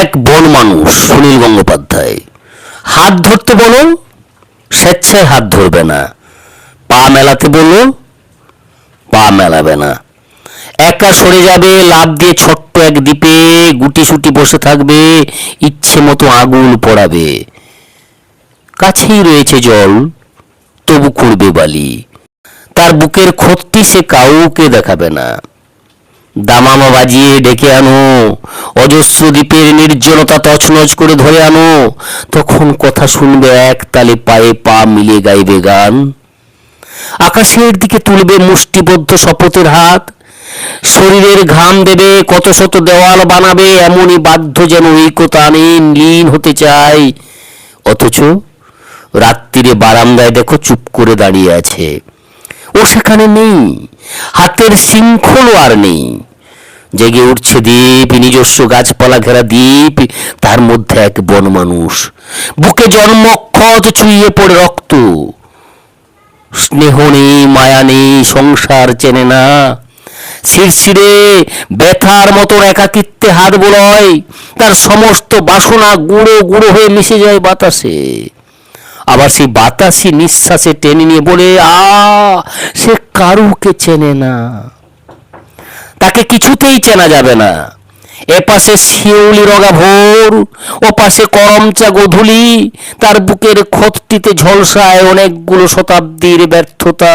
এক বন মানুষ সুনীল গঙ্গোপাধ্যায়। হাত ধরতে বলো, স্বেচ্ছায় হাত ধরবে না। পা মেলাতে বলো, পা মেলাবে না। একা সরে যাবে, লাফ দিয়ে ছোট্ট এক দ্বীপে গুটিসুটি বসে থাকবে, ইচ্ছে মতো আগুন পোড়াবে। কাছেই রয়েছে জল, তবু করবে বালি। তার বুকের ক্ষতি সে কাউকে দেখাবে না। দামামা বাজিয়ে ডেকে আনো, অজস্র দ্বীপের নির্জনতা তছনছ করে ধরে আনো। তখন কথা শুনবে এক তালে, পায়ে পা মিলে গাইবে গান। আকাশের দিকে তুলবে মুষ্টিবদ্ধ শপথের হাত, শরীরের ঘাম দেবে, কত শত দেওয়াল বানাবে, এমনই বাধ্য যেন ঐকতা আনে, লীন হতে চায়। অথচ রাত্রিরে বারান্দায় দেখো চুপ করে দাঁড়িয়ে আছে। ও সেখানে নেই, হাতের শৃঙ্খলও আর নেই। জেগে উঠছে দ্বীপ, নিজস্ব গাছপালা ঘেরা দ্বীপ, তার মধ্যে এক বন মানুষ। বুকে জন্মক্ষত, চুইয়ে পড়ে রক্ত। স্নেহ নেই, মায়া নেই, সংসার চেনে না। শিরশিরে ব্যথার মতো একাকিত্বে হাত বোলায়। তার সমস্ত বাসনা গুঁড়ো গুঁড়ো হয়ে মিশে যায় বাতাসে। আবার সেই বাতাসি নিঃশ্বাসে টেনে নিয়ে বলে, সে কারুকে চেনে না, তাকে কিছুতেই চেনা যাবে না। এপাশে শিউলি রগা ভোর, ও পাশে করমচা গোধূলি। তার বুকের ক্ষতটিতে ঝলসায় অনেকগুলো শতাব্দীর ব্যর্থতা।